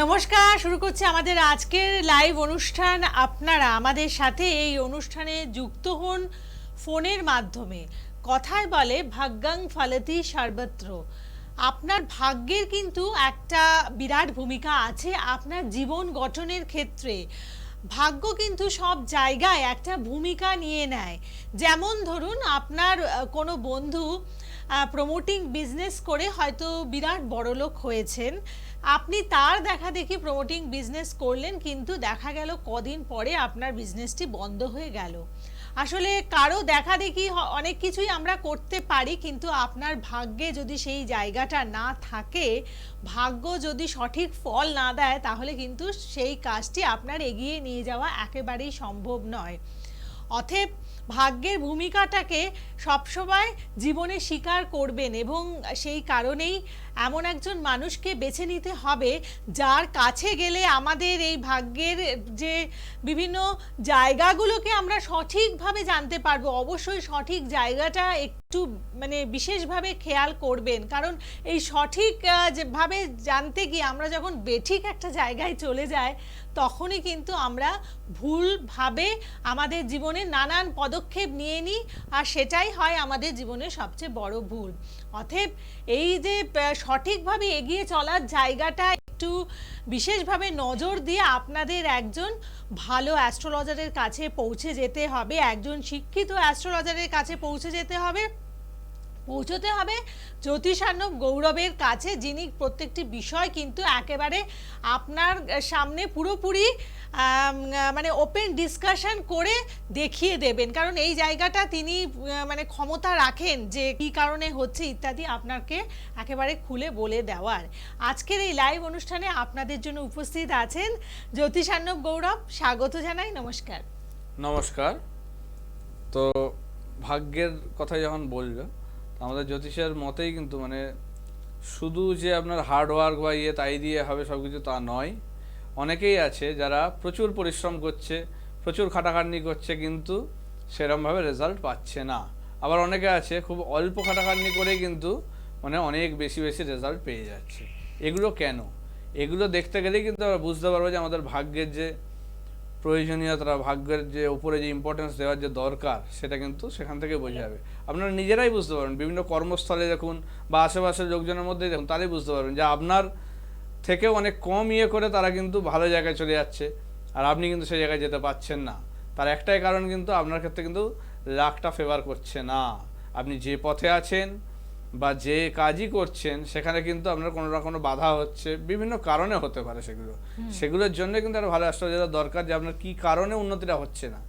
নমস্কার, শুরু করছি আমাদের আজকের লাইভ অনুষ্ঠান। আপনারা আমাদের সাথে এই অনুষ্ঠানে যুক্ত হন ফোনের মাধ্যমে। কথায় বলে ভাগ্যাং ফলতি সর্বত্র। আপনার ভাগ্যের কিন্তু একটা বিরাট ভূমিকা আছে আপনার জীবন গঠনের ক্ষেত্রে। ভাগ্য কিন্তু সব জায়গায় একটা ভূমিকা নিয়ে নেয়। যেমন ধরুন আপনার কোনো বন্ধু প্রমোটিং বিজনেস করে হয়তো বিরাট বড়লোক হয়েছেন, আপনি তার দেখা দেখি প্রমোটিং বিজনেস করলেন, কিন্তু দেখা গেল কদিন পরে আপনার বিজনেসটি বন্ধ হয়ে গেল। আসলে কারো দেখা দেখি অনেক কিছুই আমরা করতে পারি, কিন্তু আপনার ভাগ্যে যদি সেই জায়গাটা না থাকে, ভাগ্য যদি সঠিক ফল না দেয়, তাহলে কিন্তু সেই কাজটি আপনার এগিয়ে নিয়ে যাওয়া একেবারেই সম্ভব নয়। অতএব ভাগ্যের ভূমিকাটাকে সবসময় জীবনে স্বীকার করবেন, এবং সেই কারণেই এমন একজন মানুষকে বেছে নিতে হবে যার কাছে গেলে আমাদের এই ভাগ্যের যে বিভিন্ন জায়গাগুলোকে আমরা সঠিকভাবে জানতে পারবো। অবশ্যই সঠিক জায়গাটা একটু বিশেষভাবে খেয়াল করবেন, কারণ এই সঠিক ভাবে জানতে গিয়ে আমরা যখন বেঠিক একটা জায়গায় চলে যাই, তখনই কিন্তু আমরা ভুলভাবে আমাদের জীবনে নানান পদক্ষেপ নিয়ে নিই, আর সেটাই হয় আমাদের জীবনের সবচেয়ে বড় ভুল। অতএব এই যে সঠিকভাবে এগিয়ে চলার জায়গাটা একটু বিশেষভাবে নজর দিয়ে আপনাদের একজন ভালো অ্যাস্ট্রোলজারের কাছে পৌঁছে যেতে হবে, একজন শিক্ষিত অ্যাস্ট্রোলজারের কাছে পৌঁছতে হবে জ্যোতিষার্ণব গৌরবের কাছে, যিনি প্রত্যেকটি বিষয় কিন্তু একেবারে আপনার সামনে পুরোপুরি ওপেন ডিসকাশন করে দেখিয়ে দেবেন। কারণ এই জায়গাটা তিনি ক্ষমতা রাখেন যে কী কারণে হচ্ছে ইত্যাদি আপনাকে একেবারে খুলে বলে দেওয়ার। আজকের এই লাইভ অনুষ্ঠানে আপনাদের জন্য উপস্থিত আছেন জ্যোতিষার্ণব গৌরব। স্বাগত জানাই। নমস্কার। নমস্কার। তো ভাগ্যের কথা যখন বললো, আমাদের জ্যোতিষের মতেই কিন্তু শুধু যে আপনার হার্ডওয়ার্ক বা তাই দিয়ে হবে সব কিছু, তা নয়। অনেকেই আছে যারা প্রচুর পরিশ্রম করছে, প্রচুর খাটাখাটনি করছে, কিন্তু সেরমভাবে রেজাল্ট পাচ্ছে না। আবার অনেকে আছে খুব অল্প খাটাখাটনি করে কিন্তু অনেক বেশি বেশি রেজাল্ট পেয়ে যাচ্ছে। এগুলো কেন? এগুলো দেখতে গেলেই কিন্তু আমরা বুঝতে পারবো যে আমাদের ভাগ্যের যে প্রয়োজনীয়তা, ভাগ্যের যে উপরে যে ইম্পর্টেন্স দেওয়ার যে দরকার, সেটা কিন্তু সেখান থেকে বোঝা যাবে। আপনারা নিজেরাই বুঝতে পারবেন, বিভিন্ন কর্মস্থলে দেখুন বা আশেপাশের লোকজনের মধ্যেই দেখুন, তারাই বুঝতে পারবেন যে আপনার থেকে অনেক কম করে তারা কিন্তু ভালো জায়গায় চলে যাচ্ছে, আর আপনি কিন্তু সেই জায়গায় যেতে পারছেন না। তার একটাই কারণ, কিন্তু আপনার ক্ষেত্রে কিন্তু লাকটা ফেভার করছে না। আপনি যে পথে আছেন বা যে কাজই করছেন, সেখানে কিন্তু আপনার কোনো না কোনো বাধা হচ্ছে, বিভিন্ন কারণে হতে পারে। সেগুলোর জন্য কিন্তু একটা ভালো অ্যাস্ট্রোলজার দরকার, যে আপনার কী কারণে উন্নতিটা হচ্ছে না,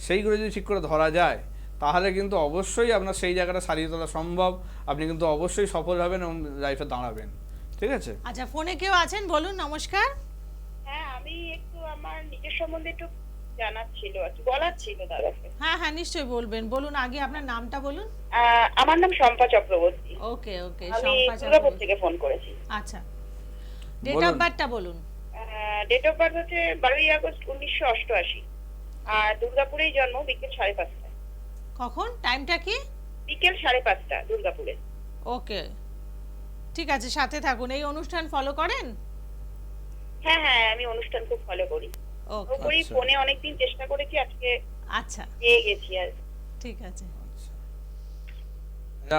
সেইগুলো যদি ঠিক করে ধরা যায়, তাহলে কিন্তু অবশ্যই আপনার সেই জায়গাটা সারিয়ে তোলা সম্ভব। আপনি কিন্তু অবশ্যই সফল হবেন এবং লাইফে দাঁড়াবেন। ঠিক আছে? আচ্ছা, ফোনে কেউ আছেন, বলুন। নমস্কার। হ্যাঁ, আমি একটু আমার নিজের সম্বন্ধে একটু জানার ছিল, বলার ছিল দাদাকে। হ্যাঁ, নিশ্চয়ই বলবেন। বলুন, আগে আপনার নামটা বলুন। আমার নাম শম্পা চক্রবর্তী। ওকে, আমি দুর্গাপুর থেকে ফোন করেছি। আচ্ছা, ডেট অফ বার্থটা বলুন। ডেট অফ বার্থ হচ্ছে 12ই আগস্ট 1988, আর দুর্গাপুরেই জন্ম, বিকেল 5:30। কখন? টাইমটা কি? বিকেল 5:30 দুর্গাপুরে। ওকে, ঠিক আছে, সাথে থাকুন। এই অনুষ্ঠান ফলো করেন? হ্যাঁ, আমি অনুষ্ঠান খুব ফলো করি। ওই ফোনে অনেকদিন চেষ্টা করেছি, আজকে আচ্ছা পেয়ে গেছি। আর ঠিক আছে।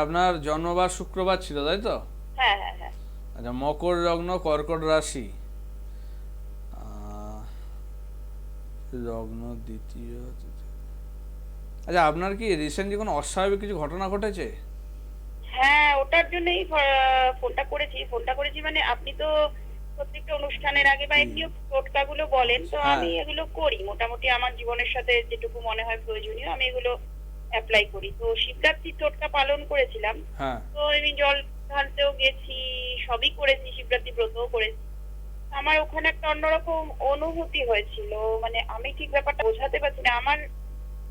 আপনার জন্মবার শুক্রবার ছিল, তাই তো? হ্যাঁ। আচ্ছা, মকর লগ্ন, কর্কট রাশি, লগ্ন দ্বিতীয়। আচ্ছা, আপনার কি রিসেন্টলি কোনো অস্বাভাবিক কিছু ঘটনা ঘটেছে? হ্যাঁ, ওটার জন্যই ফোনটা করেছি। আপনি তো প্রত্যেকটা অনুষ্ঠানের আগে বা এমনিও টোটকাগুলো বলেন, তো আমি এগুলো করি মোটামুটি। আমার জীবনের সাথে যেটুকু মনে হয় প্রয়োজনীয়, আমি এগুলো অ্যাপ্লাই করি। তো শিবরাত্রির টোটকা পালন করেছিলাম, তো আমি জল ঢালতেও গেছি, সবই করেছি, শিবরাত্রি ব্রতও করেছি। আমার ওখানে একটা অন্যরকম অনুভূতি হয়েছিল, আমি ঠিক ব্যাপারটা বোঝাতে পারছি না। আমার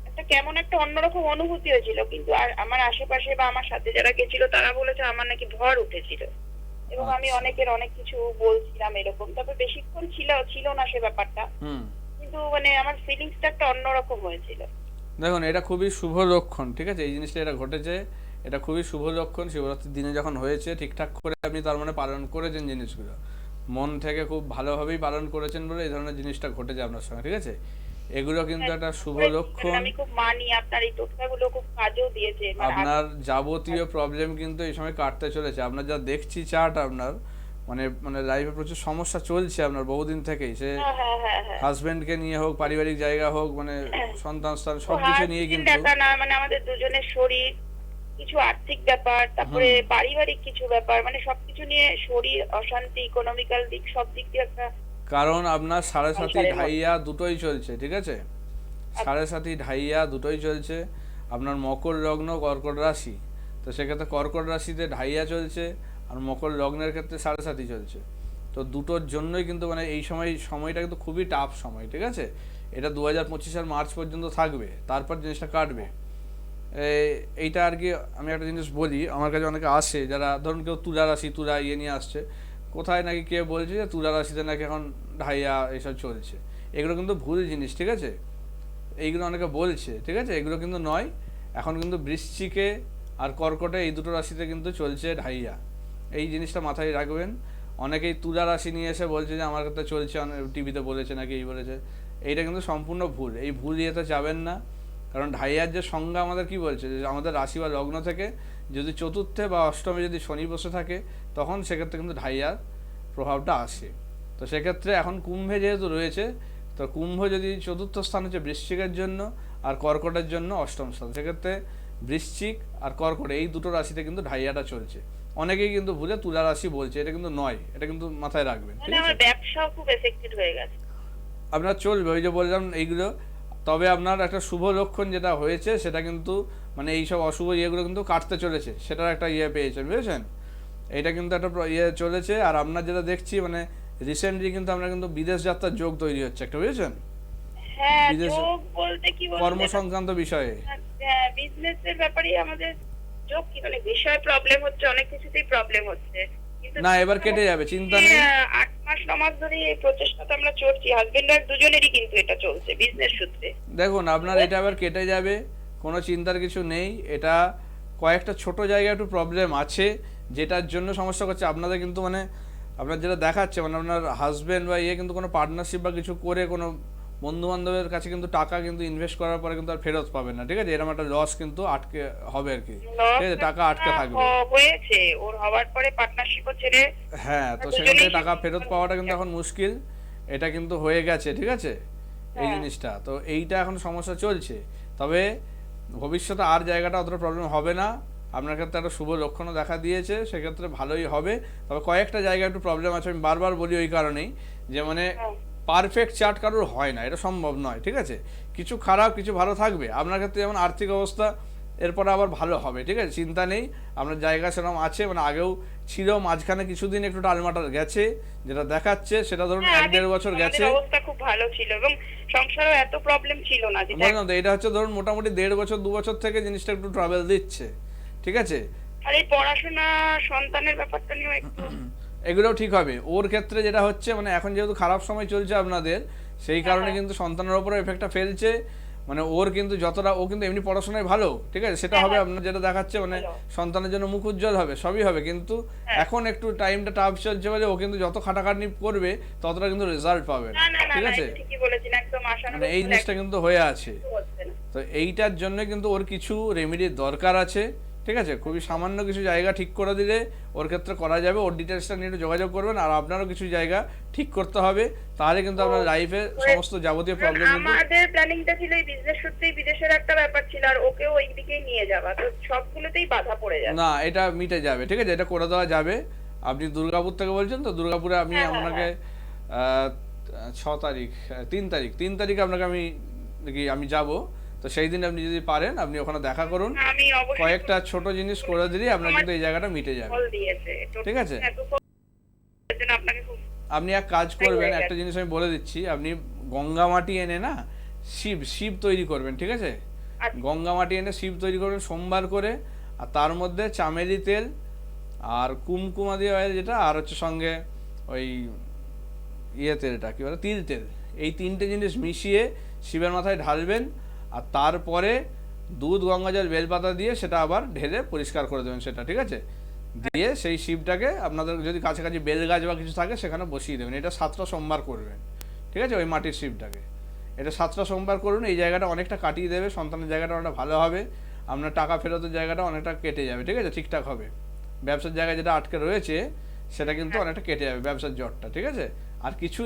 একটা কেমন একটা অন্যরকম অনুভূতি হয়েছিল, কিন্তু আর আমার আশেপাশে বা আমার সাথে যারা গেছিল তারা বলেছে আমার নাকি ভর উঠেছিল, এবং আমি অনেকের অনেক কিছু বলছিলাম এরকম। তবে বেশিক্ষণ ছিল না সে ব্যাপারটা, কিন্তু আমার ফিলিংসটা একটা অন্যরকম হয়েছিল। দেখুন, এটা খুবই শুভ লক্ষণ। ঠিক আছে, এই জিনিসটা এটা ঘটেছে, এটা খুবই শুভ লক্ষণ। শিবরাত্রির দিনে যখন হয়েছে, ঠিকঠাক করে আপনি তার পালন করেছেন জিনিসগুলো। মন থেকে খুব ভালোভাবেই পালন করেছেন বলে এই ধরনের জিনিসটা ঘটেছে আপনার সঙ্গে, ঠিক আছে? এগুলো কিন্তু একটা শুভ লক্ষণ। আমি খুব মানি, আপনার এই টোটকাগুলো খুব কাজেও দিয়েছে। আপনার যাবতীয় প্রবলেম কিন্তু এই সময় কাটতে চলেছে। আপনার যা দেখছি চার্ট, আপনার মানে মানে লাইফে প্রচুর সমস্যা চলছে আপনার বহুদিন থেকেই, সে হাজবেন্ডকে নিয়ে হোক, পারিবারিক জায়গা হোক, মানে সন্তান স্থান সবকিছু নিয়ে কিন্তু না, মানে আমাদের দুজনের শরীর, কিছু আর্থিক ব্যাপার, তারপরে পারিবারিক কিছু ব্যাপার, মানে সবকিছু নিয়ে শরীর অশান্তি, ইকোনমিক্যাল দিক, সব দিক দিয়ে একটা। কারণ আপনার 7.5 ঢাইয়া দুটোই চলছে, ঠিক আছে? 7.5 ঢাইয়া দুটোই চলছে। আপনার মকর লগ্ন, কর্কট রাশি, তো সেক্ষেত্রে কর্কট রাশিতে ঢাইয়া চলছে, আর মকর লগ্নের ক্ষেত্রে 7.5 চলছে। তো দুটোর জন্যই কিন্তু মানে এই সময়টা কিন্তু খুবই টাফ সময়, ঠিক আছে? এটা 2025 মার্চ পর্যন্ত থাকবে, তারপর জিনিসটা কাটবে। এইটা আর কি। আমি একটা জিনিস বলি, আমার কাছে অনেকে আসে যারা ধরুন কেউ তুলা রাশি, তুলা ইয়ে নিয়ে আসছে, কোথায় নাকি কে বলছে যে তুলা রাশিতে নাকি এখন ঢাইয়া এইসব চলছে। এগুলো কিন্তু ভুল জিনিস, ঠিক আছে? এইগুলো অনেকে বলছে, ঠিক আছে? এগুলো কিন্তু নয়। এখন কিন্তু বৃশ্চিকে আর কর্কটে এই দুটো রাশিতে কিন্তু চলছে ঢাইয়া। এই জিনিসটা মাথায় রাখবেন। অনেকেই তুলা রাশি নিয়ে এসে বলছে যে আমার কাছে চলছে, টিভিতে বলেছে নাকি এই বলেছে। এইটা কিন্তু সম্পূর্ণ ভুল। এই ভুল ইয়েতে যাবেন না। কারণ ঢাইয়ার যে সংজ্ঞা আমাদের কি বলছে, যে আমাদের রাশি বা লগ্ন থেকে যদি চতুর্থে বা অষ্টমে যদি শনি বসে থাকে, তখন সেক্ষেত্রে কিন্তু ঢাইয়ার প্রভাবটা আসে। তো সেক্ষেত্রে এখন কুম্ভে যেহেতু রয়েছে, তো কুম্ভ যদি চতুর্থ স্থান হচ্ছে বৃশ্চিকের জন্য, আর কর্কটের জন্য অষ্টম স্থান, সেক্ষেত্রে বৃশ্চিক আর কর্কট এই দুটো রাশিতে কিন্তু ঢাইয়াটা চলছে। অনেকেই কিন্তু ভুলে তুলা রাশি বলছে, এটা কিন্তু নয়। এটা কিন্তু মাথায় রাখবেন, ঠিক আছে? আমার ব্যবসাও খুব এফেক্টেড হয়ে গেছে। আপনার চলবে, ওই যে বললাম এইগুলো। তবে আপনার একটা শুভ লক্ষণ যেটা হয়েছে, সেটা কিন্তু মানে এইসব অশুভ ইয়েগুলো কিন্তু কাটতে চলেছে, সেটার একটা ইয়ে পেয়েছেন, বুঝেছেন? এইটা কিন্তু একটা ইয়ে চলেছে। আর আপনার যেটা দেখছি মানে রিসেন্টলি কিন্তু আপনার কিন্তু বিদেশ যাত্রার যোগ তৈরি হচ্ছে একটা, বুঝেছেন? হ্যাঁ, বিদেশে যোগ বলতে কি বলবো, কর্ম সংক্রান্ত বিষয়ে। হ্যাঁ, বিজনেসের ব্যাপারেই আমাদের যোগ, কি মানে বিষয় প্রবলেম হচ্ছে, অনেক কিছুতেই প্রবলেম হচ্ছে। কিন্তু না, এবার কেটে যাবে, চিন্তা নেই। 8 মাস 9 মাস ধরে এই প্রচেষ্টাটা আমরা চলছি, হাজবেন্ড ওয়াইফ দুজনেরই কিন্তু এটা চলছে বিজনেস সূত্রে। দেখুন, আপনার এটা আবার কেটে যাবে, কোনো চিন্তার কিছু নেই। এটা কয়েকটা ছোট জায়গায় একটু প্রবলেম আছে, যেটার জন্য সমস্যা করছে আপনাদের। কিন্তু মানে আপনার যেটা দেখাচ্ছে, মানে আপনার হাজবেন্ড বা ইয়ে কিন্তু কোনো পার্টনারশিপ বা কিছু করে কোনো বন্ধু বান্ধবের কাছে কিন্তু টাকা কিন্তু ইনভেস্ট করার পরে কিন্তু আর ফেরত পাবেন না, ঠিক আছে? এরকম একটা লস কিন্তু আটকে হবে আর কি, ঠিক আছে? টাকা আটকে থাকবে। হয়েছে ওর, হওয়ার পরে পার্টনারশিপও ছেড়ে। হ্যাঁ, তো সেখানে টাকা ফেরত পাওয়াটা কিন্তু এখন মুশকিল। এটা কিন্তু হয়ে গেছে, ঠিক আছে? এই জিনিসটা তো এইটা এখন সমস্যা চলছে। তবে ভবিষ্যতে আর জায়গাটা অতটা প্রবলেম হবে না। আপনার ক্ষেত্রে একটা শুভ লক্ষণও দেখা দিয়েছে, সেক্ষেত্রে ভালোই হবে। তবে কয়েকটা জায়গায় একটু প্রবলেম আছে, আমি বারবার বলি ওই কারণেই, যে মানে পারফেক্ট চার্ট কারোর হয় না, এটা সম্ভব নয়, ঠিক আছে? কিছু খারাপ, কিছু ভালো থাকবে। আপনার ক্ষেত্রে যেমন আর্থিক অবস্থা এরপরে আবার ভালো হবে, ঠিক আছে? চিন্তা নেই। আপনার জায়গা সেরকম আছে, মানে আগেও ছিল, মাঝখানে কিছুদিন একটু টালমাটাল গেছে, যেটা দেখাচ্ছে সেটা ধরুন 1-1.5 বছর গেছে। অবস্থা খুব ভালো ছিল এবং সংসারে এত প্রবলেম ছিল না। বললাম তো, এটা হচ্ছে ধরুন মোটামুটি 1.5 বছর 2 বছর থেকে জিনিসটা একটু ট্রাভেল দিচ্ছে, ঠিক আছে? আর এই পড়াশোনা, সন্তানের ব্যাপারটা নিয়েও একটু এগুলোও ঠিক হবে। ওর ক্ষেত্রে যেটা হচ্ছে, মানে এখন যেহেতু খারাপ সময় চলছে আপনাদের, সেই কারণে কিন্তু সন্তানের উপরে এফেক্টটা ফেলছে। মানে ওর কিন্তু যতটা, ও কিন্তু এমনি পড়াশোনায় ভালো, ঠিক আছে? সেটা হবে আপনার যেটা দেখাচ্ছে, মানে সন্তানের জন্য মুখ উজ্জ্বল হবে, সবই হবে। কিন্তু এখন একটু টাইমটা টাফ চলছে বলে ও কিন্তু যত খাটাখাটনি করবে ততটা কিন্তু রেজাল্ট পাবে, ঠিক আছে? ঠিকই বলেছেন, একদম মানে এই জিনিসটা কিন্তু হয়ে আছে। তো এইটার জন্য কিন্তু ওর কিছু রেমেডির দরকার আছে, ঠিক আছে? খুবই সামান্য কিছু জায়গা ঠিক করে দিলে ওর ক্ষেত্রে করা যাবে। ওর ডিটেলসটা নিয়ে একটু যোগাযোগ করবেন। আর আপনারও কিছু জায়গা ঠিক করতে হবে, তাহলে কিন্তু আপনার লাইফে সমস্ত যাবতীয় প্রবলেম কিন্তু। আমাদের প্ল্যানিংটা ছিল এই বিজনেস সূত্রেই বিদেশের একটা ব্যাপার ছিল, আর ওকেও ওই দিকেই নিয়ে যাওয়া, তো সবগুলোতেই বাধা পড়ে যাবে। না, এটা মিটে যাবে, ঠিক আছে? এটা করে দেওয়া যাবে। আপনি দুর্গাপুর থেকে বলছেন তো, দুর্গাপুরে আমি আপনাকে 6 তারিখ 3 তারিখে আপনাকে আমি যাব। তো সেই দিন আপনি যদি পারেন, আপনি ওখানে দেখা করুন। কয়েকটা ছোট জিনিস করে দিলে আপনার কিন্তু এই জায়গাটা মিটে যাবে, ঠিক আছে? আপনি এক কাজ করবেন, একটা জিনিস আমি বলে দিচ্ছি। আপনি গঙ্গা মাটি এনে না শিব তৈরি করবেন, ঠিক আছে? গঙ্গা মাটি এনে শিব তৈরি করবেন সোমবার করে। আর তার মধ্যে চামেলি তেল আর কুমকুমাদি অয়েল যেটা, আর হচ্ছে সঙ্গে ওই ইয়ে তেলটা কি বলে, তিল তেল, এই 3টে জিনিস মিশিয়ে শিবের মাথায় ঢালবেন। আর তারপরে দুধ, গঙ্গাজল, বেলপাতা দিয়ে সেটা আবার ঢেলে পরিষ্কার করে দেবেন সেটা, ঠিক আছে? দিয়ে সেই শিবটাকে আপনাদের যদি কাছাকাছি বেল গাছ বা কিছু থাকে সেখানে বসিয়ে দেবেন। এটা 7টা সোমবার করবেন, ঠিক আছে, ওই মাটির শিবটাকে। এটা 7টা সোমবার করুন, এই জায়গাটা অনেকটা কাটিয়ে দেবে, সন্তানের জায়গাটা অনেকটা ভালো হবে, আপনার টাকা ফেরতের জায়গাটা অনেকটা কেটে যাবে, ঠিক আছে, ঠিকঠাক হবে। ব্যবসার জায়গায় যেটা আটকে রয়েছে সেটা কিন্তু অনেকটা কেটে যাবে, ব্যবসার জটটা, ঠিক আছে। আর কিছু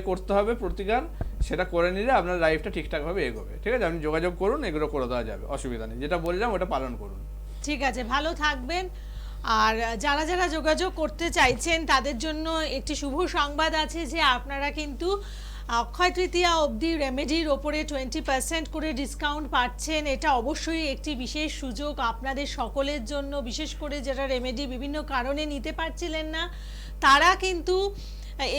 করতে হবে প্রতিকার, সেটা করে নিলে আপনার লাইফটা ঠিকঠাকভাবে এগোবে, ঠিক আছে। আপনি যোগাযোগ করুন, এগুলো করে দেওয়া যাবে, অসুবিধা নেই। যেটা বললাম ওটা পালন করুন। ঠিক আছে, ভালো থাকবেন। আর যারা যারা যোগাযোগ করতে চাইছেন তাদের জন্য একটি শুভ সংবাদ আছে যে আপনারা কিন্তু অক্ষয় তৃতীয়া অবধি রেমেডির ওপরে 20% করে ডিসকাউন্ট পাচ্ছেন। এটা অবশ্যই একটি বিশেষ সুযোগ আপনাদের সকলের জন্য, বিশেষ করে যারা রেমেডি বিভিন্ন কারণে নিতে পারছিলেন না তারা কিন্তু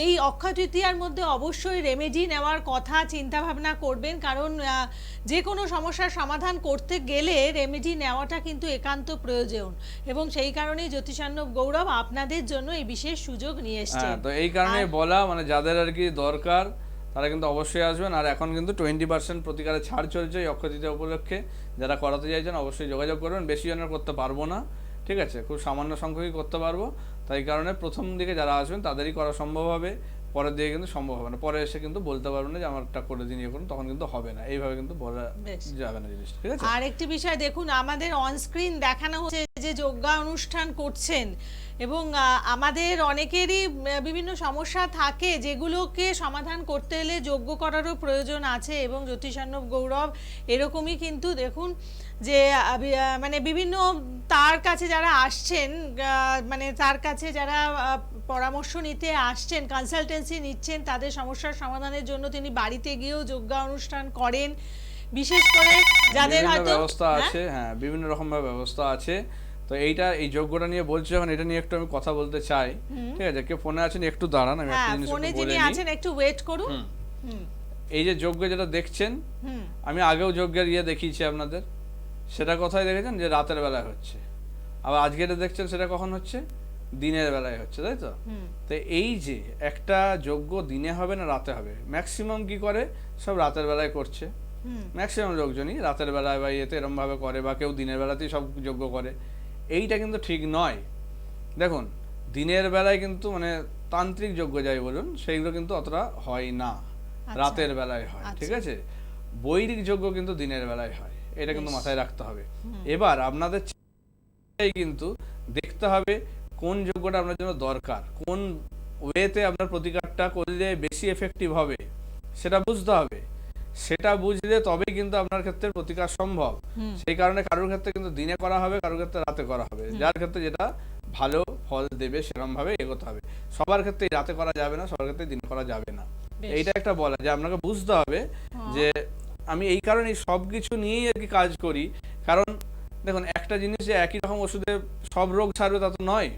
এই অক্ষয় তৃতীয়ার মধ্যে অবশ্যই রেমেডি নেওয়ার কথা চিন্তা ভাবনা করবেন, কারণ যে কোনো সমস্যার সমাধান করতে গেলে রেমেডি নেওয়াটা কিন্তু একান্ত প্রয়োজন, এবং সেই কারণেই জ্যোতিষার্ণব গৌরব আপনাদের জন্য এই বিশেষ সুযোগ নিয়ে এসেছেন। তো এই কারণে বলা, মানে যাদের আর কি দরকার তারা কিন্তু অবশ্যই আসবেন। আর এখন কিন্তু 20% প্রতিকারে ছাড় চলছে এই অক্ষয় তৃতীয়া উপলক্ষে। যারা করাতে চাইছেন অবশ্যই যোগাযোগ করবেন। বেশি জনের করতে পারবো না, ঠিক আছে, খুব সামান্য সংখ্যকই করতে পারবো। তাই কারণে প্রথম দিকে যারা আসবেন তাদেরই করা সম্ভব হবে, পরের দিকে কিন্তু সম্ভব হবে না। পরে এসে কিন্তু বলতে পারবেন না যে আমারটা করে দিন, ইয়ে করুন, তখন কিন্তু হবে না, এইভাবে কিন্তু বলা যাবে না জিনিসটা, ঠিক আছে। আর একটি বিষয় দেখুন, আমাদের অন স্ক্রিন দেখানো হচ্ছে যে যোগা অনুষ্ঠান করছেন, এবং আমাদের অনেকেরই বিভিন্ন সমস্যা থাকে যেগুলোকে সমাধান করতে হলে যজ্ঞ করারও প্রয়োজন আছে, এবং জ্যোতিষার্ণব গৌরব এরকমই কিন্তু দেখুন যে মানে বিভিন্ন তার কাছে যারা আসছেন, মানে তার কাছে যারা পরামর্শ নিতে আসছেন, কনসালটেন্সি নিচ্ছেন, তাদের সমস্যার সমাধানের জন্য তিনি বাড়িতে গিয়েও যোগা অনুষ্ঠান করেন। বিশেষ করে যাদের হয়তো ব্যবস্থা আছে, হ্যাঁ, বিভিন্ন রকম ব্যবস্থা আছে। তো এই যোগ্যটা নিয়ে বলছি যখন, এটা নিয়ে একটু আমি কথা বলতে চাই, ঠিক আছে। কেউ ফোনে আছেন, একটু দাঁড়ান, আমি একটা জিনিস ফোনে বলে যিনি নিই। আছেন একটু ওয়েট করুন। এই যে যজ্ঞ যেটা দেখছেন, আমি আগেও যজ্ঞের দেখিয়েছি আপনাদের। সেটা কোথায় দেখেছেন, যে রাতের বেলায় হচ্ছে। আবার আজকে এটা দেখছেন, সেটা কখন হচ্ছে, দিনের বেলায় হচ্ছে, তাই তো। তো এই যে একটা যজ্ঞ দিনে হবে না রাতে হবে, ম্যাক্সিমাম কি করে, সব রাতের বেলায় করছে। ম্যাক্সিমাম লোকজনই রাতের বেলায় বা এরম ভাবে করে, বা কেউ দিনের বেলাতেই সব যজ্ঞ করে। এইটা কিন্তু ঠিক নয়। দেখুন, দিনের বেলায় কিন্তু মানে তান্ত্রিক যজ্ঞ যাই বলুন, সেইগুলো কিন্তু অতটা হয় না, রাতের বেলায় হয়, ঠিক আছে। বৈদিক যজ্ঞ কিন্তু দিনের বেলায় হয়, এটা কিন্তু মাথায় রাখতে হবে। এবার আপনাদের কিন্তু দেখতে হবে কোন যজ্ঞটা আপনার জন্য দরকার, কোন ওয়েতে আপনার প্রতিকারটা করলে বেশি এফেক্টিভ হবে, সেটা বুঝতে হবে। সেটা বুঝলে তবেই কিন্তু আপনার ক্ষেত্রে প্রতিকার সম্ভব। সেই কারণে কারোর ক্ষেত্রে কিন্তু দিনে করা হবে, কারোর ক্ষেত্রে রাতে করা হবে, যার ক্ষেত্রে যেটা ভালো ফল দেবে সেরকম ভাবে এগোতে হবে। সবার ক্ষেত্রে রাতে করা যাবে না, সবার ক্ষেত্রে দিনে করা যাবে না। এইটা একটা বলা যে আপনাকে বুঝতে হবে যে আমি এই কারণে সবকিছু নিয়েই আর কি কাজ করি। কারণ দেখুন, একটা জিনিস যে একই রকম ওষুধে সব রোগ ছাড়বে তা তো নয়।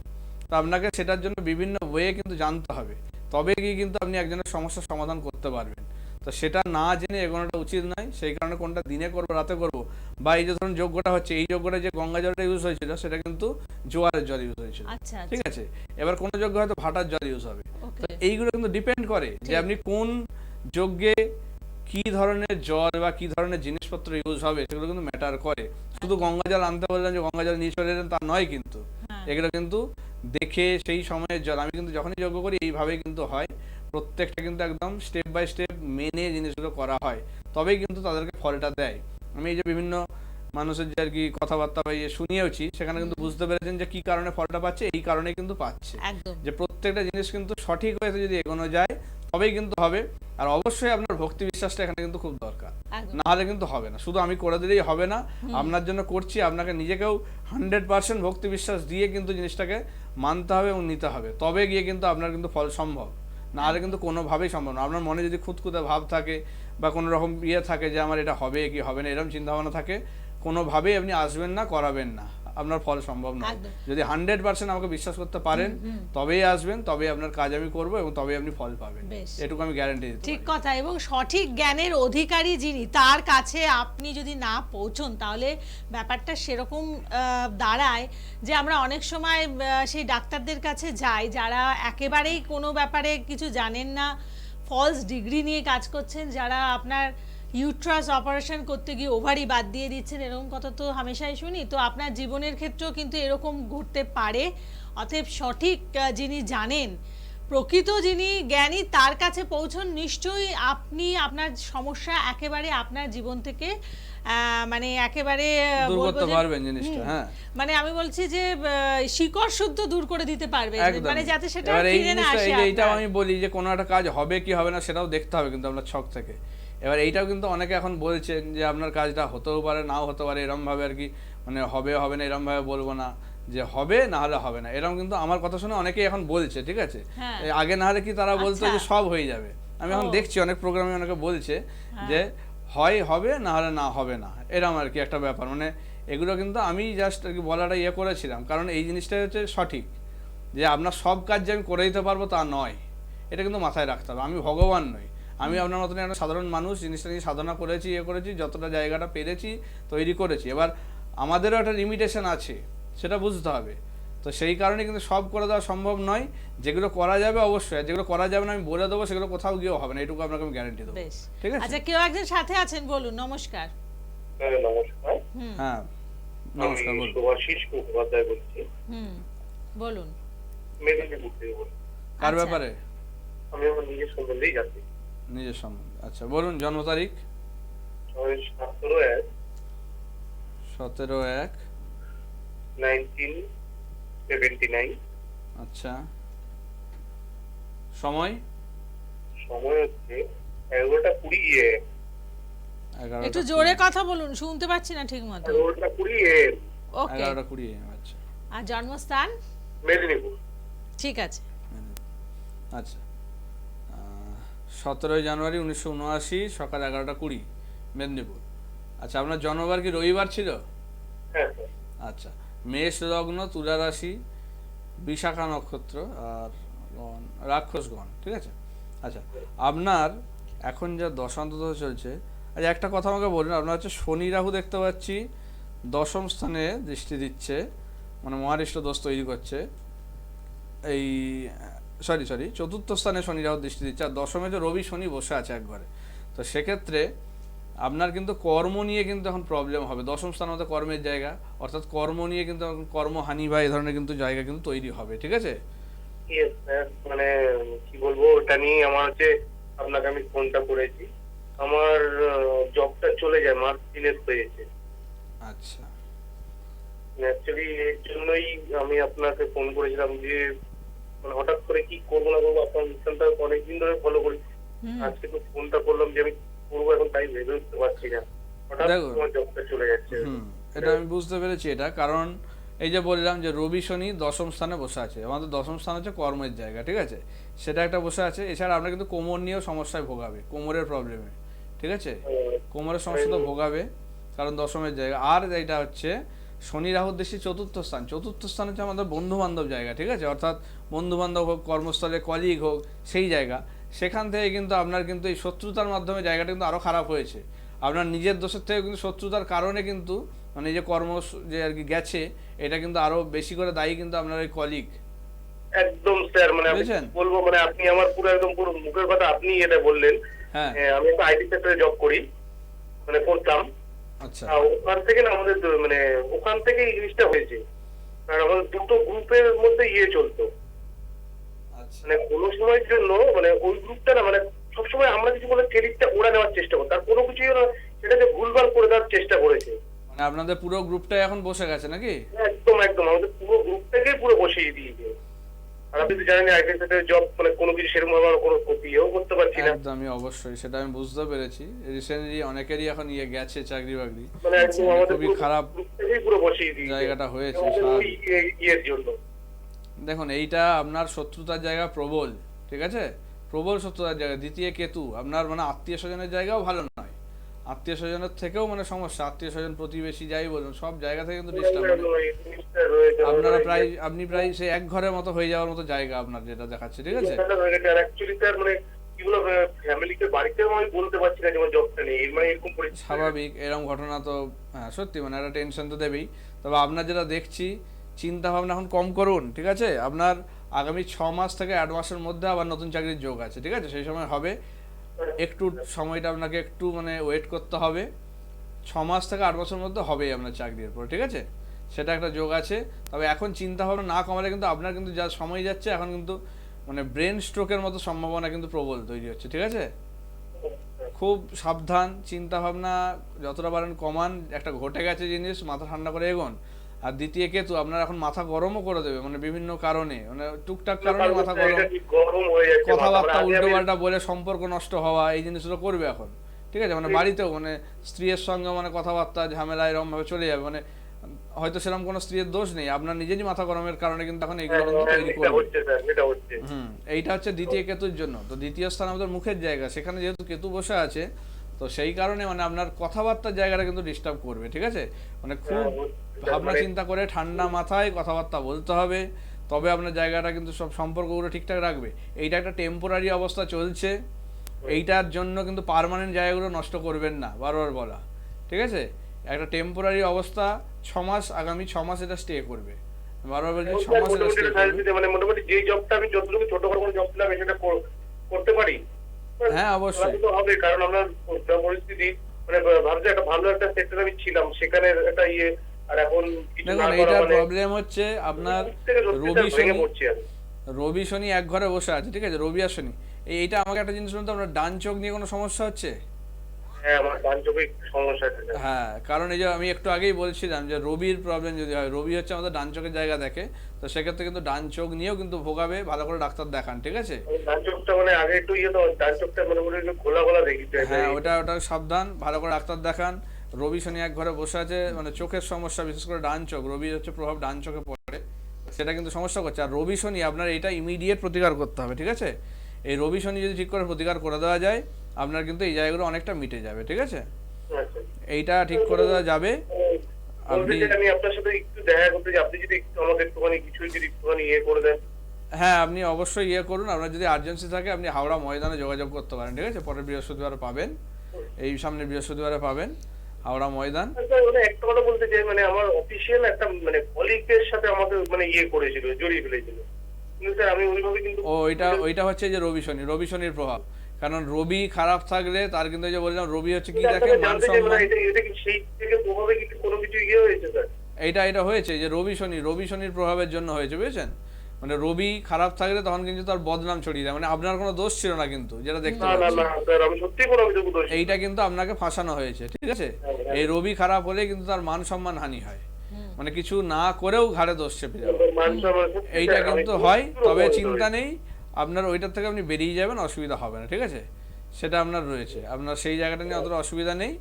তো আপনাকে সেটার জন্য বিভিন্ন ওয়ে কিন্তু জানতে হবে, তবে গিয়ে কিন্তু আপনি একজনের সমস্যার সমাধান করতে পারবেন। তো সেটা না জেনে এগোনোটা উচিত নয়। সেই কারণে কোনটা দিনে করবো রাতে করবো, বা এই যে ধরুন যজ্ঞটা হচ্ছে, এই যজ্ঞটা যে গঙ্গা জলটা ইউজ হয়েছিল সেটা কিন্তু জোয়ারের জল ইউজ হয়েছিল, ঠিক আছে। এবার কোন যজ্ঞ হয়তো ভাটার জল ইউজ হবে। তো এইগুলো কিন্তু ডিপেন্ড করে যে আপনি কোন যজ্ঞে কি ধরনের জল বা কি ধরনের জিনিসপত্র ইউজ হবে, সেগুলো কিন্তু ম্যাটার করে। শুধু গঙ্গা জল আনতে বললেন যে গঙ্গা জল নিয়ে চলে এলেন, তা নয় কিন্তু। এগুলো কিন্তু দেখে সেই সময়ের জল, আমি কিন্তু যখনই যজ্ঞ করি এইভাবেই কিন্তু হয়, প্রত্যেকটা কিন্তু একদম স্টেপ বাই স্টেপ মেনে জিনিসগুলো করা হয়, তবেই কিন্তু তাদেরকে ফলটা দেয়। আমি এই যে বিভিন্ন মানুষের যে আর কি কথাবার্তা বা শুনিয়েওছি, সেখানে কিন্তু বুঝতে পেরেছেন যে কি কারণে ফলটা পাচ্ছে, এই কারণে কিন্তু পাচ্ছে। যে প্রত্যেকটা জিনিস কিন্তু সঠিক হয়েছে যদি এগোনো যায় তবেই কিন্তু হবে। আর অবশ্যই আপনার ভক্তি বিশ্বাসটা এখানে কিন্তু খুব দরকার, না হলে কিন্তু হবে না। শুধু আমি করে দিলেই হবে না, আপনার জন্য করছি, আপনাকে নিজেকেও 100% ভক্তি বিশ্বাস দিয়ে কিন্তু জিনিসটাকে মানতে হবে এবং নিতে হবে, তবে গিয়ে কিন্তু আপনার কিন্তু ফল সম্ভব। না হলে কিন্তু কোনোভাবেই সম্ভব না। আপনার মনে যদি খুঁতখুঁতে ভাব থাকে বা কোনো রকম থাকে যে আমার এটা হবে কি হবে না, এরকম চিন্তা ভাবনা থাকে, কোনোভাবেই আপনি আসবেন না, করাবেন না, আপনার ফল সম্ভব নয়। যদি 100% আমাকে বিশ্বাস করতে পারেন তবেই আসবেন, তবেই আপনার কাজ আমি করব এবং তবেই আপনি ফল পাবেন, এটুকু আমি গ্যারান্টি দিতে পারি। ঠিক কথা। এবং সঠিক জ্ঞানের অধিকারী যিনি, তার কাছে আপনি যদি না পৌঁছন তাহলে ব্যাপারটা সেরকম দাঁড়ায় যে আমরা অনেক সময় সেই ডাক্তারদের কাছে যাই যারা একেবারেই কোনো ব্যাপারে কিছু জানেন না, ফলস ডিগ্রি নিয়ে কাজ করছেন, যারা আপনার ইউট্রাস অপারেশন করতে গিয়ে ওভারি বাদ দিয়ে দিচ্ছেন, এরকম কথা তো হামেশাই শুনি। তো আপনার জীবনের ক্ষেত্রেও কিন্তু এরকম ঘটতে পারে। অতএব সঠিক যিনি জানেন, প্রকৃত যিনি জ্ঞানী, তার কাছে পৌঁছন, নিশ্চয়ই আপনি আপনার সমস্যা একেবারে আপনার জীবন থেকে মানে একেবারে দূর বলবো করতে যে- পারবেন জিনিসটা। হুম, হ্যাঁ, মানে আমি বলছি যে শিকড় শুদ্ধ দূর করে দিতে পারবে, একদম। মানে যাতে সেটা এবার এই ফিরে না জিনিসটা, আসে এই যে এইটাও আপনার। আমি বলি যে কোনো একটা কাজ হবে কি হবে না সেটাও দেখতে হবে কিন্তু আপনার ছক থেকে। এবার এইটাও কিন্তু অনেকে এখন বলছেন যে আপনার কাজটা হতেও পারে নাও হতে পারে, এরম ভাবে আর কি, মানে হবে হবে না এরম ভাবে বলবো না, যে হবে না হলে হবে না, এরকম কিন্তু আমার কথা শুনে অনেকেই এখন বলছে, ঠিক আছে। হ্যাঁ। এই আগে না হলে কি তারা বলতো আচ্ছা। যে সব হয়ে যাবে, আমি এখন ও। দেখছি অনেক প্রোগ্রামে অনেকে বলছে হ্যাঁ। যে হয় হবে না হলে না হবে না, এরম আর কি একটা ব্যাপার। মানে এগুলো কিন্তু আমি জাস্ট আর কি বলাটা ইয়ে করেছিলাম, কারণ এই জিনিসটাই হচ্ছে সঠিক, যে আপনার সব কাজ যে আমি করে দিতে পারবো তা নয়, এটা কিন্তু মাথায় রাখতে হবে। আমি ভগবান নই, আমি আপনার মতন একটা সাধারণ মানুষ, জিনিসটা নিয়ে সাধনা করেছি, ইয়ে করেছি, যতটা জায়গাটা পেরেছি তৈরি করেছি। এবার আমাদেরও একটা লিমিটেশন আছে, সেটা বুঝতে হবে। তো সেই কারণে কিন্তু সব করে দেওয়া সম্ভব নয়, যেগুলো করা যাবে অবশ্যই, আর যেগুলো করা যাবে না আমি বলে দেবো, সেগুলো কোথাও গিয়েও হবে না, এটুকু আপনাকে আমি গ্যারান্টি দেবো। বেশ, ঠিক আছে। আচ্ছা, কেউ একজন সাথে আছেন, বলুন। নমস্কার। হ্যাঁ, নমস্কার। হুম হ্যাঁ, আমি নমস্কার, বলুন। শুভাশিস মুখোপাধ্যায় বলছি, হুম বলুন। মেদিনীপুর থেকে বলছি। কার আচ্ছা। ব্যাপারে? আমি আমার নিজের সম্বন্ধেই জানতে চাই। নিজের সম্বন্ধে, আচ্ছা বলুন। জন্ম তারিখ? আমি 17/1, 17/1। 1979। আচ্ছা, সময়? সময় হচ্ছে 11টা 20 AM। 11টা একটু জোরে কথা বলুন, শুনতে পাচ্ছি না ঠিক মতো। 11টা 20 AM, ওকে। 11টা 20 আচ্ছা আর জন্মস্থান? মেদিনীপুর। ঠিক আছে। আচ্ছা। 17 জানুয়ারি 1979, সকাল 11টা 20, মেদিনীপুর। আচ্ছা, আপনার জন্মবার কি রবিবার ছিল? হ্যাঁ স্যার। আচ্ছা, মেষ লগ্ন, তুলা রাশি, বিশাখা নক্ষত্র, আর গণ রাক্ষসগণ, ঠিক আছে। আচ্ছা, আপনার এখন যা দশান্তদশা চলছে, আচ্ছা একটা কথা আমাকে বলুন, আপনার হচ্ছে শনি রাহু দেখতে পাচ্ছি দশম স্থানে দৃষ্টি দিচ্ছে, মানে মহারিষ্ট দোষ তৈরি করছে। এই সরি চতুর্থ স্থানে শনি রাহু দৃষ্টি দিচ্ছে, আর দশমে যে রবি শনি বসে আছে একবারে। তো সেক্ষেত্রে আপনার কিন্তু কর্ম নিয়ে কিন্তু এখন প্রবলেম হবে। দশম স্থান হতে কর্মের জায়গা, অর্থাৎ কর্ম নিয়ে কিন্তু এখন কর্মহানি বা এই ধরনের কিন্তু জায়গা কিন্তু তৈরি হবে, ঠিক আছে। Yes, স্যার, মানে কি বলবো, ওটা নিয়ে আমার হচ্ছে আপনাকে আমি ফোনটা করেছি। আমার জবটা চলে যায়, মাস 3 হয়েছে। আচ্ছা, অ্যাকচুয়ালি এর জন্যই আমি আপনাকে ফোন করেছিলাম যে মানে হঠাৎ করে কি করবো না করবো, আপনার অনুষ্ঠানটা অনেকদিন ধরে ফলো করি। হুম আজকে তো ফোনটা করলাম যে আমি করবো, এখন তাই ভেবে উঠতে পারছি না। হঠাৎ দেখুন। তোমার জবটা চলে যাচ্ছে। এটা আমি বুঝতে পেরেছি। এটা কারণ এই যে বললাম যে রবি শনি দশম স্থানে বসে আছে, আমাদের দশম স্থান হচ্ছে কর্মের জায়গা, ঠিক আছে, সেটা একটা বসে আছে। এছাড়া আপনার কিন্তু কোমর নিয়েও সমস্যায় ভোগাবে, কোমরের প্রবলেমে, ঠিক আছে, কোমরের সমস্যা তো ভোগাবে, কারণ দশমের জায়গা। আর এটা হচ্ছে শনি রাহুর দৃষ্টি চতুর্থ স্থান, চতুর্থ স্থান হচ্ছে আমাদের বন্ধু বান্ধব জায়গা, ঠিক আছে, অর্থাৎ বন্ধু বান্ধব হোক, কর্মস্থলে কলিগ হোক, সেই জায়গা। সেখান থেকে কিন্তু আপনার কিন্তু এই শত্রুতার মাধ্যমে জায়গাটা কিন্তু আরও খারাপ হয়েছে। আপনার নিজের দোষের থেকে কিন্তু শত্রুতার কারণে কিন্তু মানে এই যে কর্ম যে আর কি গেছে, এটা কিন্তু আরো বেশি করে দায়ী কিন্তু আপনার ওই কলিগ। একদম স্যার, মানে আমি বুঝেছেন? বলবো, মানে আপনি আমার পুরো একদম পুরো মুখের কথা আপনি এটা বললেন। হ্যাঁ, আমি একটা আইটি সেক্টরে জব করি, মানে করতাম। আচ্ছা, ওখান থেকে না আমাদের মানে ওখান থেকে এই জিনিসটা হয়েছে। আর আমাদের দুটো গ্রুপের মধ্যে চলতো, আচ্ছা, মানে কোনো সময়ের জন্য মানে ওই গ্রুপটা না, মানে সবসময় আমরা কিছু বলে ক্রেডিটটা ওরা নেওয়ার চেষ্টা করতো, আর কোনো কিছুই ওরা সেটাকে ভুলভাল করে দেওয়ার চেষ্টা করেছে। মানে আপনাদের পুরো গ্রুপটাই এখন বসে গেছে নাকি? একদম আমাদের পুরো গ্রুপটাকে পুরো বসিয়ে দিয়েছে। আর আপনি তো জানেন আইটি সেক্টরে জব, মানে কোনো কিছু সেরকম আমার কোনো ইয়েও করতে পারছি না। একদমই, অবশ্যই, সেটা আমি বুঝতে পেরেছি। রিসেন্টলি অনেকেরই এখন গেছে চাকরি বাকরি, মানে একদম আমাদের খুবই খারাপ গ্রুপটাকেই পুরো বসিয়ে দিয়েছে জায়গাটা হয়েছে। আমাদের ওই ইয়ের জন্য। দেখুন, এইটা আপনার শত্রুতার জায়গা প্রবল, ঠিক আছে, প্রবল শত্রুতার জায়গা। দ্বিতীয় কেতু আপনার মানে আত্মীয় স্বজনের জায়গাও ভালো নয়, আত্মীয় স্বজনের থেকেও মানে সমস্যা, আত্মীয় স্বজন প্রতিবেশী যাই বলুন, সব জায়গা থেকে কিন্তু ডিস্টার্ব। আপনারা প্রায় আপনি প্রায় সেই এক ঘরের মতো হয়ে যাওয়ার মতো জায়গা আপনার যেটা দেখাচ্ছে, ঠিক আছে। অ্যাকচুয়ালি স্যার, মানে কি বলবো, ফ্যামিলিকে বাড়িতেও আমি বলতে পারছি না যেমন জবটা নেই, মানে এরকম পরিস্থিতি। স্বাভাবিক, এরকম ঘটনা তো হ্যাঁ সত্যি, মানে একটা টেনশন তো দেবেই। তবে আপনার যেটা দেখছি, চিন্তা ভাবনা এখন কম করুন, ঠিক আছে। আপনার আগামী 6 মাস থেকে 8 মাসের মধ্যে আবার নতুন চাকরির যোগ আছে, ঠিক আছে, সেই সময় হবে। একটু সময়টা আপনাকে একটু মানে ওয়েট করতে হবে। 6 মাস থেকে 8 বছর মধ্যে হবেই আপনার চাকরির পর, ঠিক আছে? সেটা একটা যোগ আছে। তবে এখন চিন্তা ভাবনা না কমালে কিন্তু আপনার কিন্তু যা সময় যাচ্ছে এখন কিন্তু মানে ব্রেন স্ট্রোকের মতো সম্ভাবনা কিন্তু প্রবল তৈরি হচ্ছে, ঠিক আছে? খুব সাবধান, চিন্তা ভাবনা যতটা পারেন কমান। একটা ঘটে গেছে জিনিস, মাথা ঠান্ডা করে এগোন। আর দ্বিতীয় কেতু আপনার এখন মাথা গরমও করে দেবে, মানে বিভিন্ন কারণে, মানে টুকটাক কারণে মাথা গরম, গরম হয়ে যাচ্ছে, কথাবার্তা উল্টো পাল্টা বলে সম্পর্ক নষ্ট হওয়া, এই জিনিসগুলো করবে এখন, ঠিক আছে? মানে বাড়িতেও মানে স্ত্রীর সঙ্গে মানে কথাবার্তা ঝামেলা এরকম ভাবে চলে যাবে, মানে হয়তো সেরকম কোনো স্ত্রীর দোষ নেই, আপনার নিজেরই মাথা গরমের কারণে কিন্তু এখন এইগুলো কিন্তু তৈরি করবে। এইটা হচ্ছে দ্বিতীয় কেতুর জন্য। তো দ্বিতীয় স্থান আমাদের মুখের জায়গা, সেখানে যেহেতু কেতু বসে আছে, তো সেই কারণে মানে আপনার কথাবার্তার জায়গাটা কিন্তু ডিস্টার্ব করবে, ঠিক আছে? মানে খুব ভাবনা চিন্তা করে ঠান্ডা মাথায় কথাবার্তা বলতে হবে, তবে আপনার জায়গাটা কিন্তু সব সম্পর্কগুলো ঠিকঠাক রাখবে। এইটা একটা টেম্পোরারি অবস্থা চলছে, এইটার জন্য কিন্তু পার্মানেন্ট জায়গাগুলো নষ্ট করবেন না, বারবার বলা, ঠিক আছে? একটা টেম্পোরারি অবস্থা 6 মাস, আগামী 6 মাস এটা স্টে করবে, বারবার বলছি 6 মাস এটা স্টে করবে। মানে মোটামুটি যে জবটা আমি যতটুকু ছোট করে জব ছিলাম সেটা করতে পারি। হ্যাঁ অবশ্যই তো হবে, কারণ আমরা যা পরিস্থিতি মানে ভাবছি একটা ভালো একটা সেক্টরে আমি ছিলাম, সেখানে একটা ইয়ে, আর এখন কিছু না দেখুন করা এইটার মানে প্রবলেম হচ্ছে আপনার রবি শনি এক ঘরে বসে আছে, ঠিক আছে? রবি আর শনি, এইটা আমাকে একটা জিনিস বলতে, আপনার ডান চোখ নিয়ে কোনো সমস্যা হচ্ছে? হ্যাঁ, আমার ডান চোখে একটু সমস্যা আছে। হ্যাঁ, কারণ এই যে আমি একটু আগেই বলছিলাম যে রবির প্রবলেম যদি হয়, রবি হচ্ছে আমাদের ডান চোখের জায়গা দেখে, তো সেক্ষেত্রে কিন্তু ডান চোখ নিয়েও কিন্তু ভোগাবে, ভালো করে ডাক্তার দেখান, ঠিক আছে? ডান চোখটা মানে আগে একটু ইয়ে, তো ডান চোখটা মানে একটু খোলা খোলা দেখি। হ্যাঁ, ওটা সাবধান, ভালো করে ডাক্তার দেখান। রবি শনি এক ঘরে বসে আছে, মানে চোখের সমস্যা, বিশেষ করে ডান চোখ, রবি হচ্ছে প্রভাব ডান চোখে পড়ে, সেটা কিন্তু সমস্যা করছে। আর রবি শনি আপনার এটা ইমিডিয়েট প্রতিকার করতে হবে, ঠিক আছে? এই রবি শনি যদি ঠিক করে প্রতিকার করে দেওয়া যায়, আপনার কিন্তু এই জায়গাগুলো অনেকটা মিটে যাবে, ঠিক আছে? এইটা ঠিক করে দেওয়া যাবে। আপনি আমি আপনার সাথে একটু দেখা করতে চাই, আপনি যদি একটু আমাদের একটুখানি কিছু যদি একটুখানি ইয়ে করে দেন। হ্যাঁ, আপনি অবশ্যই ইয়ে করুন। আপনার যদি আর্জেন্সি থাকে আপনি হাওড়া ময়দানে যোগাযোগ করতে পারেন, ঠিক আছে? পরের বৃহস্পতিবারে পাবেন, এই সামনের বৃহস্পতিবারে পাবেন হাওড়া ময়দান। মানে একটা কথা বলতে চাই, মানে আমার অফিসিয়াল একটা মানে কলিগের সাথে আমাকে মানে ইয়ে করেছিল, জড়িয়ে ফেলেছিল, কিন্তু স্যার আমি ওইভাবে কিন্তু ওইটা হচ্ছে যে রবি শনির প্রভাব। কারণ রবি খারাপ থাকলে তার কিন্তু, এই যে বললাম, রবি হচ্ছে কি দেখে, মান সম্মান। এটা কি সেই থেকে প্রভাবে কি কোনো কিছু ইয়ে হয়েছে স্যার? এটা হয়েছে যে রবি শনির প্রভাবের জন্য হয়েছে, বুঝেছেন? মানে রবি খারাপ থাকলে তখন কিন্তু তার বদনাম ছড়িয়ে যায়, মানে আপনার কোনো দোষ ছিল না কিন্তু, যেটা দেখতে পাচ্ছি এইটা কিন্তু আপনাকে ফাঁসানো হয়েছে, ঠিক আছে? এই রবি খারাপ হলে কিন্তু তার মান সম্মান হানি হয়, মানে কিছু না করেও ঘাড়ে দোষ চেপে যাবে, এইটা কিন্তু হয়। তবে চিন্তা নেই, আপনার ওইটার থেকে আপনি বেরিয়ে যাবেন, অসুবিধা হবে না, ঠিক আছে? সেটা আপনার রয়েছে, আপনার সেই জায়গাটা নিয়ে অতটা অসুবিধা নেই।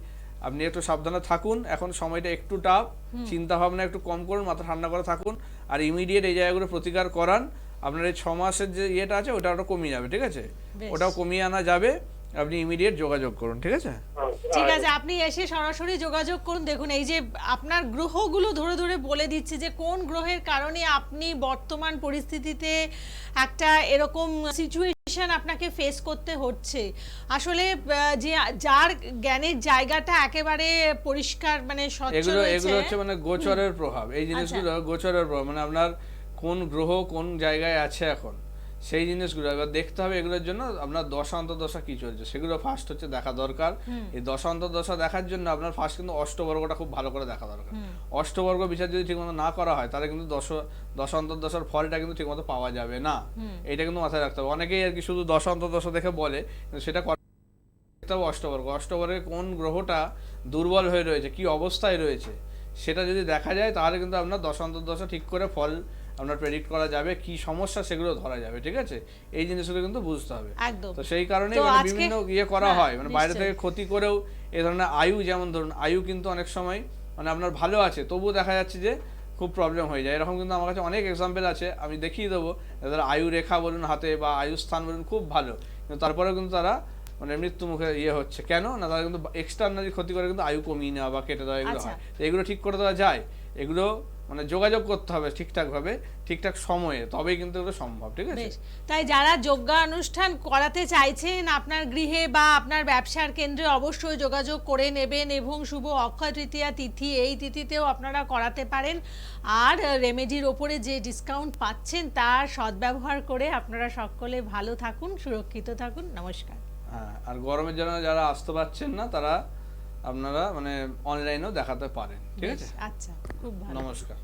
আপনি একটু সাবধানে থাকুন, এখন সময়টা একটু টাফ, চিন্তা ভাবনা একটু কম করুন, মাথা ঠান্ডা করে থাকুন, আর ইমিডিয়েট এই জায়গাগুলো প্রতিকার করান। আপনার এই 6 মাসের যে ইয়েটা আছে ওটা কমিয়ে যাবে, ঠিক আছে? ওটাও কমিয়ে আনা যাবে, আপনি ইমিডিয়েট যোগাযোগ করুন, ঠিক আছে? ঠিক আছে, আপনি এসে সরাসরি যোগাযোগ করুন। দেখুন, এই যে আপনার গ্রহগুলো ধরে ধরে বলে দিচ্ছে যে কোন গ্রহের কারণে আপনি বর্তমান পরিস্থিতিতে একটা এরকম সিচুয়েশন আপনাকে ফেস করতে হচ্ছে। আসলে যে যার জ্ঞানের জায়গাটা একেবারে পরিষ্কার, মানে স্বচ্ছ রয়েছে, এগুলো হচ্ছে মানে গোচরের প্রভাব, এই জিনিসগুলো গোচরের প্রভাব, মানে আপনার কোন গ্রহ কোন জায়গায় আছে এখন, সেই জিনিসগুলো এবার দেখতে হবে। এগুলোর জন্য আপনার দশা অন্তর্দশা কি চলছে সেগুলো ফার্স্ট হচ্ছে দেখা দরকার। এই দশা অন্তর্দশা দেখার জন্য আপনার ফার্স্ট কিন্তু অষ্টবর্গটা খুব ভালো করে দেখা দরকার। অষ্টবর্গ বিচার যদি ঠিকমতো না করা হয় তাহলে কিন্তু দশা অন্তর্দশার ফলটা কিন্তু ঠিকমতো পাওয়া যাবে না, এটা কিন্তু মাথায় রাখতে হবে। অনেকেই আর কি শুধু দশা অন্তর্দশা দেখে বলে, কিন্তু সেটা দেখতে হবে অষ্টবর্গে কোন গ্রহটা দুর্বল হয়ে রয়েছে, কি অবস্থায় রয়েছে, সেটা যদি দেখা যায় তাহলে কিন্তু আপনার দশা অন্তর্দশা ঠিক করে ফল আপনার প্রেডিক্ট করা যাবে, কি সমস্যা সেগুলো ধরা যাবে, ঠিক আছে? এই জিনিসগুলো কিন্তু বুঝতে হবে। তো সেই কারণে বিভিন্ন ইয়ে করা হয়, মানে বাইরে থেকে ক্ষতি করেও এই ধরনের আয়ু, যেমন ধরুন আয়ু কিন্তু অনেক সময় মানে আপনার ভালো আছে তবুও দেখা যাচ্ছে যে খুব প্রবলেম হয়ে যায়, এরকম কিন্তু আমার কাছে অনেক এক্সাম্পল আছে, আমি দেখিয়ে দেবো। যাদের আয়ু রেখা বলুন হাতে বা আয়ু স্থান বলুন খুব ভালো, কিন্তু তারপরেও কিন্তু তারা মানে মৃত্যু মুখে ইয়ে হচ্ছে, কেন না? তারা কিন্তু এক্সটার্নালি ক্ষতি করে কিন্তু আয়ু কমিয়ে নেওয়া বা কেটে দেওয়া এগুলো হয়। এগুলো ঠিক করে দেওয়া যায়, এগুলো মানে যোগাযোগ করতে হবে ঠিকঠাক ভাবে, ঠিকঠাক সময়ে, তবেই কিন্তু এগুলো সম্ভব, ঠিক আছে? তাই যারা যজ্ঞা অনুষ্ঠান করাতে চাইছেন আপনার গৃহে বা আপনার ব্যবসার কেন্দ্রে, অবশ্যই যোগাযোগ করে নেবেন। এবং শুভ অক্ষয় তৃতীয়া তিথি, এই তিথিতেও আপনারা করাতে পারেন। আর রেমেডির ওপরে যে ডিসকাউন্ট পাচ্ছেন তার সদ্ব্যবহার করে আপনারা সকলে ভালো থাকুন, সুরক্ষিত থাকুন। নমস্কার। হ্যাঁ, আর গরমের জন্য যারা আসতে পারছেন না তারা আপনারা মানে অনলাইনেও দেখাতে পারেন, ঠিক আছে? আচ্ছা, খুব ভালো। নমস্কার।